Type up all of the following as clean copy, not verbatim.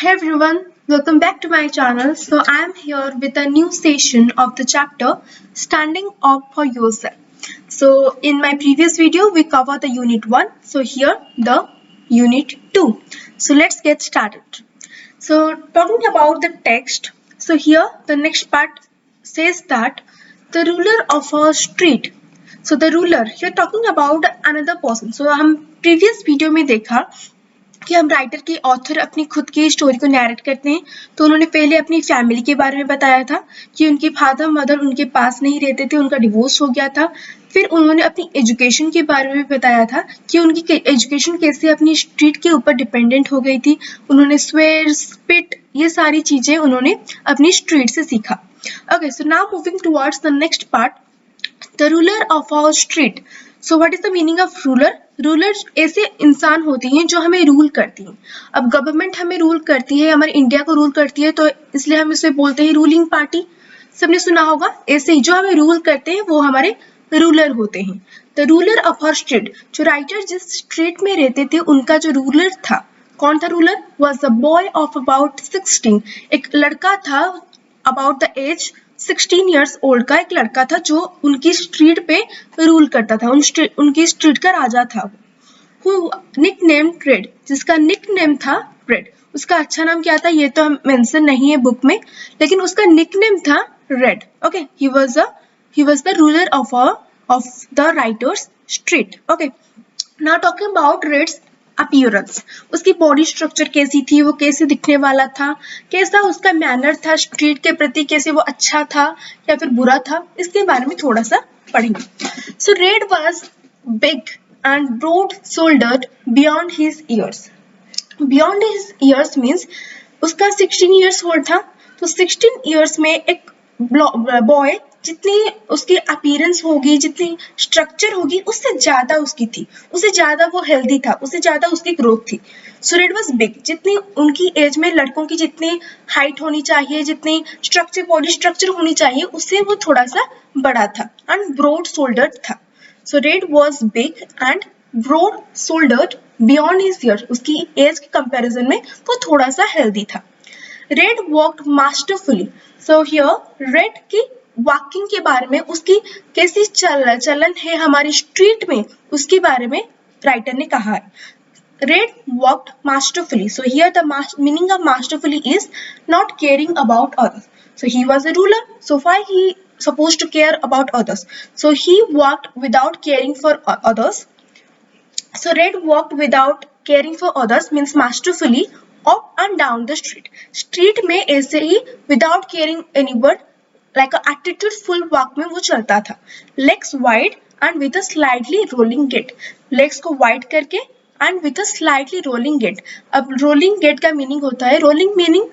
Hey everyone, welcome back to my channel. So I am here with a new session of the chapter Standing Up for Yourself. So in my previous video we covered the unit 1. So here the unit 2. So let's get started. So talking about the text. So here the next part says that the ruler of a street. So the ruler here talking about another person. So हम previous video में देखा कि हम writer के author अपनी खुद की story को नैरेट करते हैं। तो उन्होंने पहले अपनी फैमिली के बारे में बताया था कि उनके फादर मदर उनके पास नहीं रहते थे, उनका डिवोर्स हो गया था। फिर उन्होंने अपनी एजुकेशन के बारे में बताया था कि उनकी एजुकेशन कैसे अपनी स्ट्रीट के ऊपर डिपेंडेंट हो गई थी। उन्होंने स्वेर स्पिट ये सारी चीजें उन्होंने अपनी स्ट्रीट से सीखा। Okay, so now moving towards the next part, the ruler of our street. So what is the meaning of ruler? Ruler ऐसे इंसान होते हैं जो हमें रूल करती हैं। अब गवर्नमेंट हमें रूल करती है, हमारे इंडिया को रूल करती है, तो इसलिए हम इसे बोलते हैं रूलिंग पार्टी। सबने सुना होगा। ऐसे ही जो हमें रूल करते हैं वो हमारे रूलर होते हैं। The ruler of our street, जो राइटर जिस स्ट्रीट में रहते थे उनका जो रूलर था, कौन था ruler? Was the boy of about 16। एक लड़का था about the age 16 years old का एक लड़का था जो उनकी स्ट्रीट पे रूल करता था, उनकी स्ट्रीट का राजा था। Who nicknamed Red, जिसका निक नेम था रेड। उसका अच्छा नाम क्या था ये तो हम मेंशन नहीं है बुक में, लेकिन उसका निक नेम था red. Okay, he was the ruler of the writers street. Okay, now talking about red's appearance, उसकी बॉडी स्ट्रक्चर कैसी थी, वो कैसे दिखने वाला था, कैसा उसका मैनर था स्ट्रीट के प्रति, कैसे वो अच्छा था या फिर बुरा था, इसके बारे में थोड़ा सा पढ़ेंगे। So red was big and broad shouldered beyond his years. Beyond his years means उसका 16 years old था, तो 16 years में एक बॉय जितनी उसकी अपीयरेंस होगी, जितनी स्ट्रक्चर होगी, उससे ज्यादा उसकी थी, उससे ज्यादा वो हेल्दी था, उससे ज्यादा उसकी ग्रोथ थी। सो रेड वाज बिग, जितनी उनकी एज में लड़कों की जितनी हाइट होनी चाहिए, जितनी स्ट्रक्चर बॉडी स्ट्रक्चर होनी चाहिए, उससे वो थोड़ा सा बड़ा था एंड ब्रॉड शोल्डर्ड था। So Red was big and broad shouldered beyond his years. उसकी एज के कंपैरिजन में वो थोड़ा सा हेल्दी था। Red walked masterfully. So here Red की वॉकिंग के बारे में, उसकी कैसी चलन है हमारी स्ट्रीट में, उसके बारे में राइटर ने कहा है। Red walked masterfully. So here the meaning of masterfully is not caring about others. So he was a ruler. So why he supposed to care about others? So he walked without caring for others. So Red walked without caring for others means masterfully up and down the street. Street में ऐसे ही without caring anyone like a attitudeful walk में वो चलता था। Legs wide and with a slightly rolling gait. Legs को wide करके and with a slightly rolling gait. अब rolling gait का meaning होता है, rolling meaning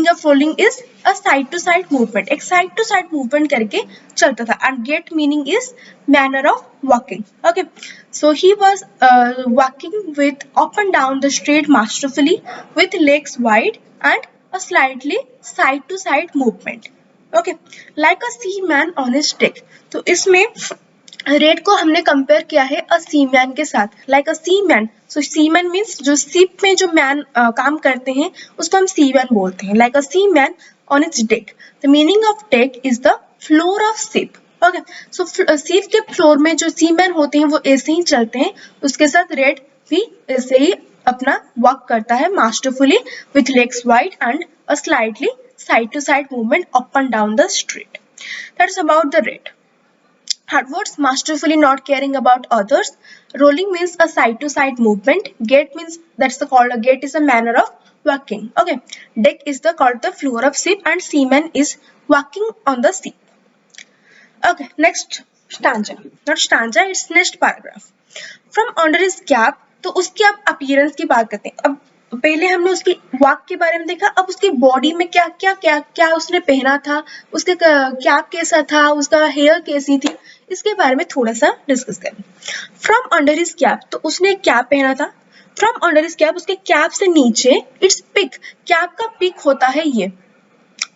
of rolling is a side to side movement, एक side to side movement करके चलता था, and gait meaning is manner of walking. Okay, so he was walking with up and down the street masterfully with legs wide and a slightly side to side movement. Okay, like a seaman on his deck. तो इसमें red को हमने compare किया है अ seaman के साथ, like अ seaman. सो seaman means जो ship में जो मैन काम करते हैं उसको हम सीमैन बोलते हैं, like a seaman on it's deck. The meaning of deck is the floor of ship. Okay, so ship के फ्लोर में जो सीमैन होते हैं वो ऐसे ही चलते हैं, उसके साथ रेड भी ऐसे ही अपना वॉक करता है masterfully with legs wide and a slightly side to side movement up and down the street. That's about the Red. Words masterfully not caring about others. Rolling means a side to side movement. Gait means called a gait is a manner of walking. Okay, deck is called the floor of ship and seaman is walking on the sea. Okay, next stanza. Not stanza, it's next paragraph. From under his cap, तो उसकी अब appearance की बात करते हैं। अब पहले हमने उसकी वॉक के बारे में देखा, अब उसकी बॉडी में क्या क्या क्या क्या उसने पहना था, उसके कैप कैसा था, उसका हेयर कैसी थी, इसके बारे में थोड़ा सा डिस्कस करें। फ्रॉम अंडर हिज कैप, तो उसने एक कैप पहना था। फ्रॉम अंडर हिज कैप, उसके कैप से नीचे इट्स पिक, कैप का पिक होता है ये,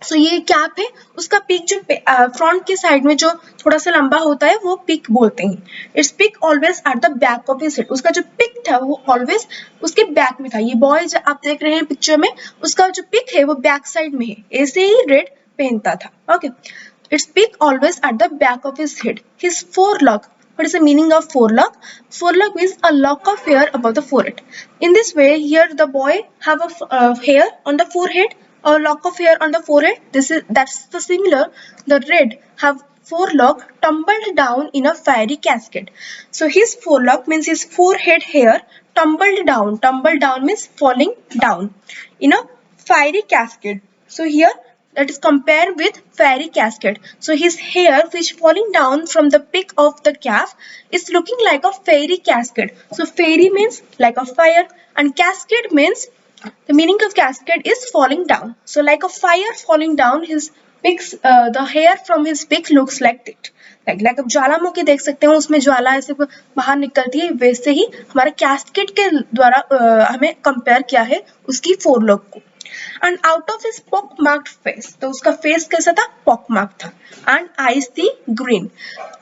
सो ये कैप है, उसका पिक जो फ्रंट के साइड में जो थोड़ा सा लंबा होता है वो पिक बोलते हैं. It's peak always at the back of his head. उसका जो पिक था वो ऑलवेज उसके बैक में था. ये बॉय जो आप देख रहे हैं पिक्चर में, उसका जो पिक है वो बैक साइड में है. ऐसे ही रेड पहनता था. Okay, it's peak always at the back of his head. His forelock. What is the meaning of forelock? Forelock means a lock of hair above the forehead. In this way, here the boy have a hair on the forehead, a lock of hair on the forehead. That's the similar. The red have forelock tumbled down in a fiery cascade. So his forelock means his forehead hair tumbled down. Tumbled down means falling down in a fiery cascade. So here that is compared with fairy cascade. So his hair which falling down from the peak of the calf is looking like a fairy cascade. So fairy means like a fire and cascade means the meaning of cascade is falling down. So like a fire falling down, his peaks, the hair from his peak looks like that. like अब ज्वालामुखी देख सकते हैं, उसमें ज्वाला ऐसे बाहर निकलती है, वैसे ही हमारा कैस्केड के द्वारा हमें कंपेयर किया है उसकी फोरलॉक को. And out of his pock marked face, तो उसका फेस कैसा था? पॉक मार्क था. एंड आईज थी green.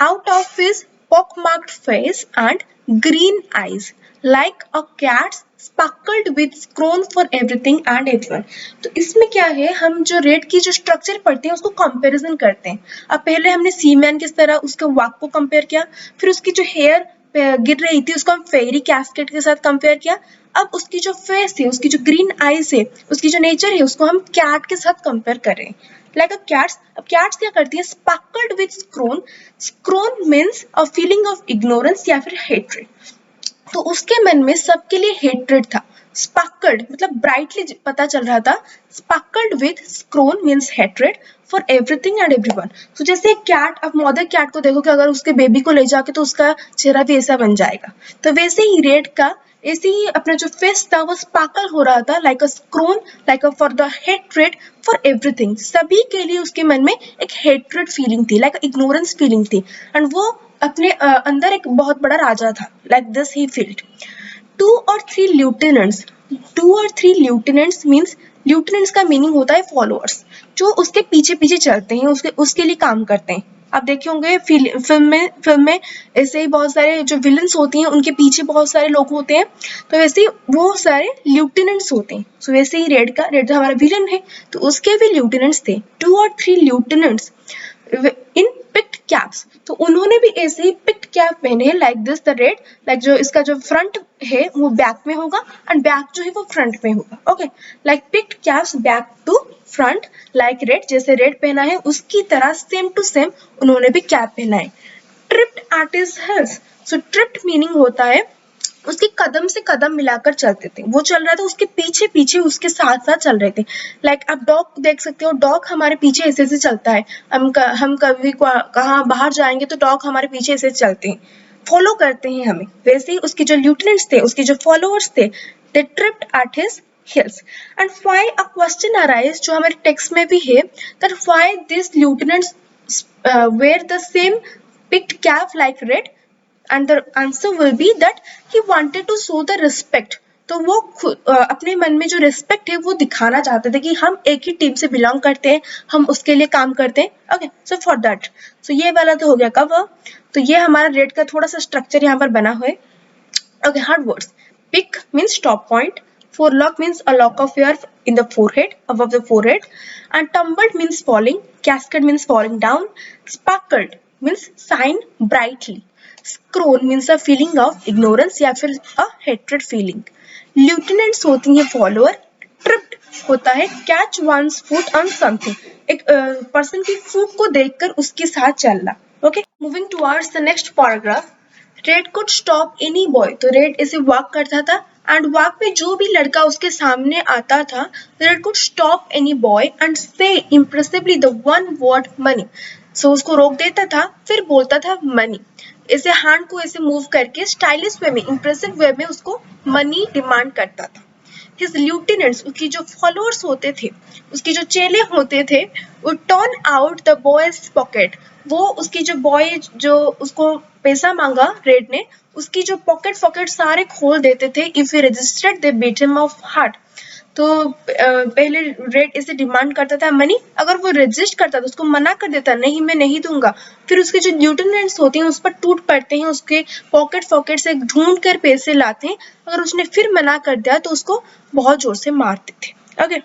Out of his pock marked face and green eyes like a cat's sparkled with scroll for everything and everyone. तो इसमें क्या है, हम जो रेड की जो स्ट्रक्चर पढ़ते हैं उसको कंपैरिजन करते हैं. अब पहले हमने सीमैन किस तरह उसके वाक को कंपेयर किया, फिर उसकी जो हेयर गिर रही थी उसको हम फेरी कैस्केड के साथ कंपेयर किया. अब उसकी जो फेस है, उसकी जो ग्रीन आईज है, उसकी जो नेचर है, उसको हम कैट के साथ कंपेयर कर रहे हैं. Like a cats. अब कैट्स क्या करती है? Sparkled with scorn. Scorn means a feeling of ignorance या फिर हेट्रेड. तो उसके मन में सबके लिए हेट्रेड था. स्पार्कल्ड मतलब ब्राइटली पता चल रहा था. Sparkled with scorn means hatred for everything and everyone. तो जैसे कैट, अब मदर कैट को देखो कि अगर उसके बेबी को ले जाके तो उसका चेहरा भी ऐसा बन जाएगा. तो वैसे ही रेड का ऐसे ही अपना जो फेस था वो स्पार्कल हो रहा था, like a scorn, like a for the hatred for everything. सभी के लिए उसके मन में एक हेट्रेड फीलिंग थी, लाइक इग्नोरेंस फीलिंग थी. एंड वो अपने अंदर एक बहुत बड़ा राजा था. Like this he field. 2 or 3 lieutenants. 2 or 3 lieutenants means lieutenants का मीनिंग होता है फॉलोअर्स, जो उसके पीछे पीछे चलते हैं, उसके लिए काम करते हैं. आप देखे होंगे फिल्म में ऐसे ही बहुत सारे जो विलन्स होती हैं उनके पीछे बहुत सारे लोग होते हैं, तो वैसे ही वो सारे ल्यूटेनेंट्स होते हैं. सो वैसे ही रेड हमारा विलन है तो उसके भी ल्यूटेनेंट्स थे. 2 or 3 lieutenants in picked caps. तो उन्होंने भी ऐसे ही पिक्ड कैप पहने हैं, like this the red. Like जो इसका जो फ्रंट है वो बैक में होगा एंड बैक जो है वो फ्रंट में होगा. Okay, like peaked caps back to front like red. जैसे रेड पहना है उसकी तरह सेम टू सेम उन्होंने भी कैप पहना है. Tripped at his heels. So tripped meaning होता है उसके कदम से कदम मिलाकर चलते थे. वो चल रहा था उसके पीछे पीछे उसके साथ साथ चल रहे थे. लाइक आप डॉग देख सकते हो, डॉग हमारे पीछे ऐसे ऐसे चलता है. हम कभी कहाँ बाहर जाएंगे तो डॉग हमारे पीछे ऐसे चलते हैं, फॉलो करते हैं हमें. वैसे ही उसके जो ल्यूटेनेंट्स थे, उसके जो फॉलोअर्स थे, they tripped at his heels. And why a question arise जो हमारे टेक्स्ट में भी है, that why these lieutenants wear the same picked cap like red, and the answer will be that he wanted to show the respect. तो वो अपने मन में जो रिस्पेक्ट है वो दिखाना चाहते थे कि हम एक ही टीम से बिलोंग करते हैं, हम उसके लिए काम करते हैं. Okay, so for that. So ये वाला तो हो गया कवर. तो ये हमारा रेड का थोड़ा सा स्ट्रक्चर यहाँ पर बना हुआ है. Okay, hard words. Peak means top point. Forelock means a lock of hair in the forehead, above the forehead. And tumbled means falling. Cascade means falling down. Sparkled means shine brightly. Scroll means a feeling of ignorance या फिर a hatred feeling. Lieutenants होती हैं follower. Tripped होता है catch one's foot on something. एक person की foot को देखकर उसके साथ चलना. Okay, moving towards the next paragraph. Red could stop any boy. तो रेड ऐसे वॉक करता था एंड वॉक पे जो भी लड़का उसके सामने आता था, red could stop any boy and say impressively the one word money. सो उसको रोक देता था, फिर बोलता था मनी. ऐसे हैंड को ऐसे मूव करके स्टाइलिश वे में, इंप्रेसिव वे में उसको मनी डिमांड करता था. His lieutenants, उसकी जो फॉलोअर्स होते थे, उसकी जो चेले होते थे, वो turn out the boys pocket. वो उसकी जो बॉय जो उसको पैसा मांगा रेड ने, उसकी जो पॉकेट सारे खोल देते थे. If he registered they beat him of heart. तो पहले रेड इसे डिमांड करता था मनी, अगर वो रेजिस्ट करता था, उसको मना कर देता नहीं मैं नहीं दूंगा, फिर उसके जो ल्यूटेनेंट्स होते हैं उस पर टूट पड़ते हैं, उसके पॉकेट से ढूंढ कर पैसे लाते हैं, अगर उसने फिर मना कर दिया तो उसको बहुत जोर से मारते थे। Okay,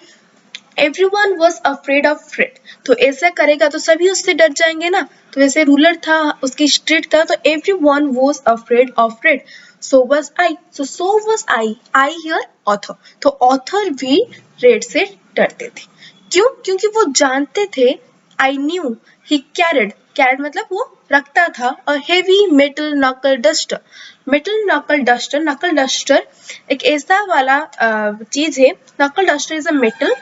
Everyone was afraid of Fred. तो ऐसा करेगा तो सभी उससे डर जाएंगे ना, तो ऐसे रूलर था, उसकी स्ट्रीट था, तो everyone was afraid of Fred. So was I. So was I. I here author. तो author भी रेड से डरते थे। क्यों? क्योंकि वो जानते थे I knew he carried मतलब वो रखता था a heavy metal knuckle duster. नकल डस्टर एक ऐसा वाला चीज है। नकल duster is a metal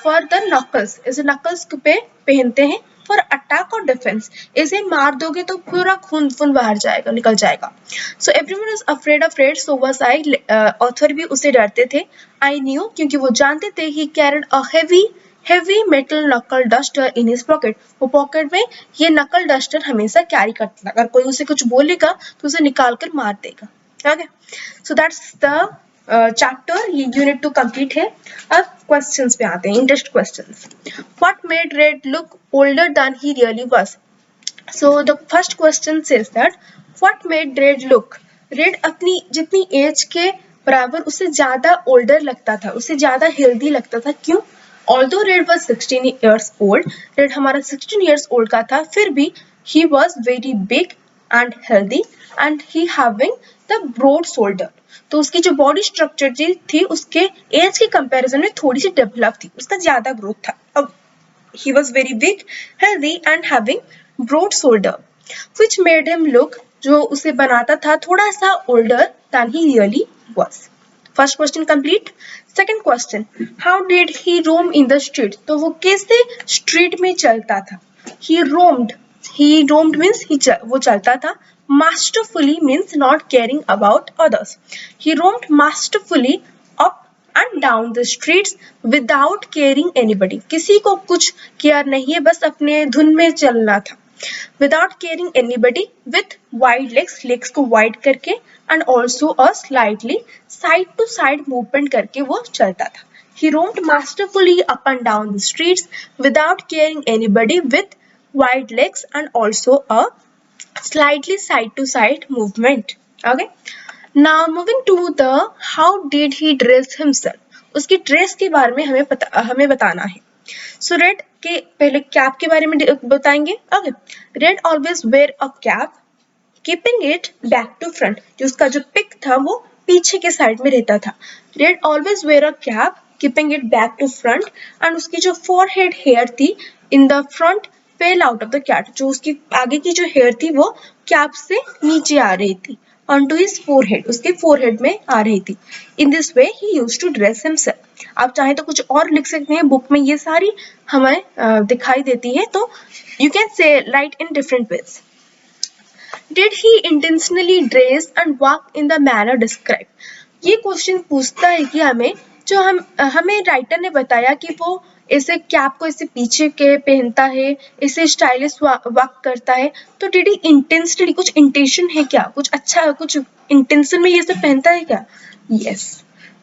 for the knuckles, ऐसे नकल्स पे पहनते हैं फॉर अटैक और डिफेंस, इसे मार दोगे तो पूरा खून बाहर जाएगा, निकल जाएगा। So everyone is afraid of red, so was I. Author भी उसे डरते थे। आई न्यू क्योंकि वो जानते थे ही कैरिड अ हेवी मेटल नकल डस्टर इन हिज पॉकेट, वो पॉकेट में ये नकल डस्टर हमेशा कैरी करता था, अगर कोई उसे कुछ बोलेगा तो उसे निकाल कर मार देगा। Okay, so that's the chapter, ये यूनिट 2 कंप्लीट है। अब क्वेश्चंस पे आते हैं, interest questions. What made red look older than he really was? So the first question says that what made red look, red अपनी जितनी एज के बराबर उससे ज्यादा ओल्डर लगता था, उससे ज्यादा हेल्दी लगता था। क्यों? Although Red was 16 years old, Red हमारा 16 years old का था, फिर भी he was very big and healthy and he having the broad shoulder. तो उसकी जो बॉडी स्ट्रक्चर थी उसके एज के कंपैरिजन में थोड़ी सी डेवलप थी, उसका ज्यादा ग्रोथ था। अब he was very big, healthy and having broad shoulder, which made him look, जो उसे बनाता था थोड़ा सा older than he really was. First question complete. Second question, how did he roam in the street? तो वो कैसे स्ट्रीट में चलता था? He roamed means वो चलता था। Masterfully means not caring about others. He roamed masterfully up and down the streets without caring anybody. किसी को कुछ केयर नहीं है, बस अपने धुन में चलना था। Without caring anybody, with wide legs को wide करके and also a slightly side to side movement करके वो चलता था। He roamed masterfully up and down the streets without caring anybody with wide legs and also a slightly side to side movement. Okay. Now moving to the how did he dress himself? उसकी dress के बारे में हमें बताना है। सो red के पहले cap के बारे में बताएंगे। Okay, red always wear a cap keeping it back to front, जो उसका जो पिक था वो पीछे के साइड में रहता था। Red always wear a cap keeping it back to front and उसकी जो फोरहेड हेयर थी in the front fell out of the cap, जो उसकी आगे की जो हेयर थी वो कैप से नीचे आ रही थी onto his forehead, उसके forehead में आ रही थी। In this way he used to dress himself. आप चाहे तो कुछ और लिख सकते हैं, बुक में ये सारी हमें दिखाई देती है, तो you can say write in different ways. Did he intentionally dress and walk in the manner described? ये क्वेश्चन पूछता है कि हमें राइटर ने बताया कि वो ऐसे कैप को ऐसे पीछे के पहनता है, ऐसे स्टाइलिश वॉक करता है, तो डिड ही इंटेंशनली, कुछ इंटेंशन है क्या, कुछ अच्छा कुछ इंटेंशन में ये सब पहनता है क्या?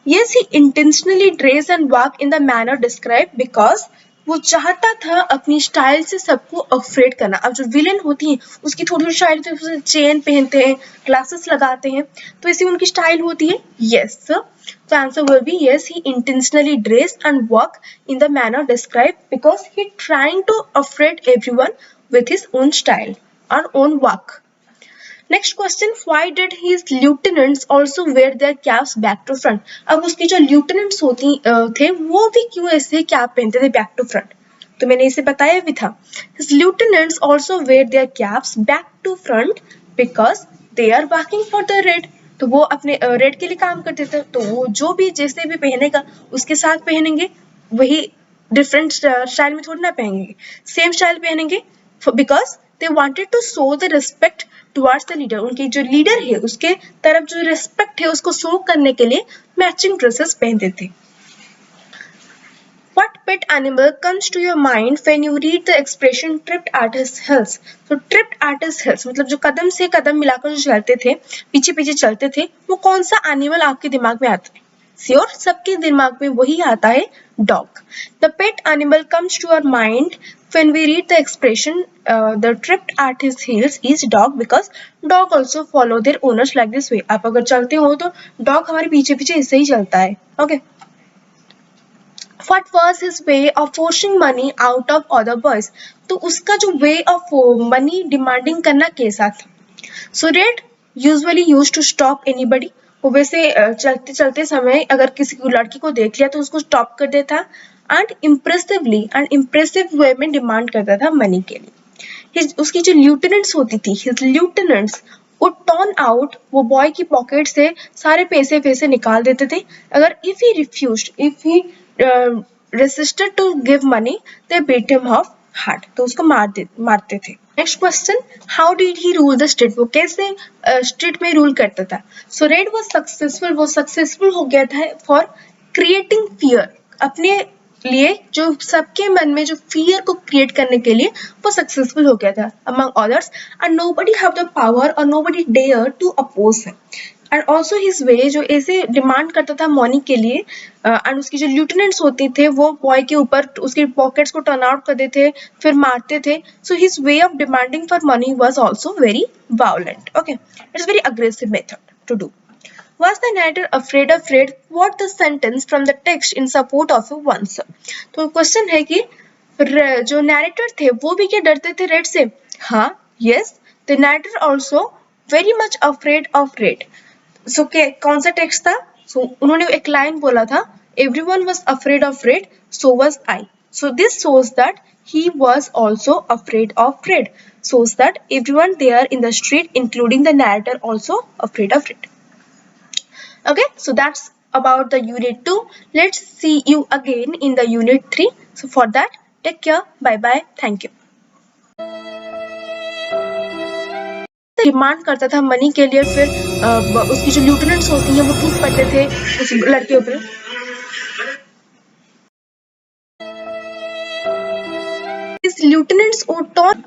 yes he intentionally dress and walk in the manner described because वो चाहता था अपनी स्टाइल से सबको अफ्रेड करना। अब जो विलेन होती है उसकी थोड़ी थोड़ी स्टाइल होती है, चेन पहनते हैं, ग्लासेस लगाते हैं, तो ऐसी उनकी स्टाइल होती है। यस, तो answer will be yes, he intentionally dress and walk in the manner describe because he trying to afraid everyone with his own style और own walk. Next question, why did his लिeutenants also wear their caps back to front? अब उसकी जो lieutenants थे वो भी क्यों ऐसे कैप पहनते थे बैक टू फ्रंट? तो मैंने इसे बताया भी था। His lieutenants also wear their caps back to front because they are working for the red. तो वो अपने रेड के लिए काम करते थे, तो वो जो भी जैसे भी पहनेगा उसके साथ पहनेंगे, वही डिफरेंट स्टाइल में थोड़ी ना पहनेंगे, सेम स्टाइल पहनेंगे because they wanted to show the respect towards the leader. उनकी जो लीडर है उसके तरफ जो रिस्पेक्ट है उसको शो करने के लिए मैचिंग ड्रेसेस पहनते थे। What pet animal comes to your mind when you read the expression tripped at his heels? तो tripped at his heels मतलब जो कदम से कदम मिलाकर जो चलते थे, पीछे पीछे चलते थे, वो कौन सा एनिमल आपके दिमाग में आता है? श्योर सबके दिमाग में वही आता है dog. The pet animal comes to our mind when we read the expression the tripped at his heels is dog because dog also follow their owners like this way. आप अगर चलते हो तो dog हमारे पीछे पीछे ऐसे ही चलता है. Okay. What was his way of forcing money out of other boys? तो उसका जो way of money demanding करना कैसा था? So Red usually used to stop anybody. वो वैसे चलते चलते समय अगर किसी को लड़की को देख लिया तो उसको स्टॉप कर देता एंड इम्प्रेसिव वे में डिमांड करता था मनी के लिए. उसकी जो ल्यूटेनेंट्स होती थी, हिज ल्यूटेनेंट्स वो टर्न आउट, वो बॉय की पॉकेट से सारे पैसे निकाल देते थे. अगर if he resisted to give money they beat him of hard, तो उसको मारते थे. Next question, how did he rule the street? वो कैसे स्ट्रीट में रूल करता था? सो रेड वाज सक्सेसफुल, वो सक्सेसफुल हो गया था फॉर क्रिएटिंग फियर. अपने लिए जो सबके मन में जो फियर को क्रिएट करने के लिए वो सक्सेसफुल हो गया था among others and nobody have the power or nobody dare to oppose him. And also his way जो ऐसे डिमांड करता था मनी के लिए एंड उसकी जो ल्यूटेनेंट्स होती थे वो बॉय के ऊपर उसकी पॉकेट्स को टर्न आउट कर देते फिर मारते थे. So his way of demanding for money was also very violent. Okay, it's very aggressive method to do. Was the narrator afraid of Red? What the sentence from the text in support of one's? तो question है कि जो narrator थे वो भी क्या डरते थे रेड से? हाँ, yes, the narrator also very much afraid of Red. So कौन सा टेक्स्ट था? So उन्होंने एक लाइन बोला था, everyone was afraid of Red, so was I. So this shows that he was also afraid of Red. Shows that everyone there in the street, including the narrator, also afraid of Red. Okay, so that's about the unit 2. Let's see you again in the unit 3. So for that, take care, bye bye, thank you. Demand करता था money के लिए, फिर उसकी जो ल्यूटेनेंट्स होती हैं वो टूट पड़ते थे उस लड़के ऊपर. His lieutenants would turn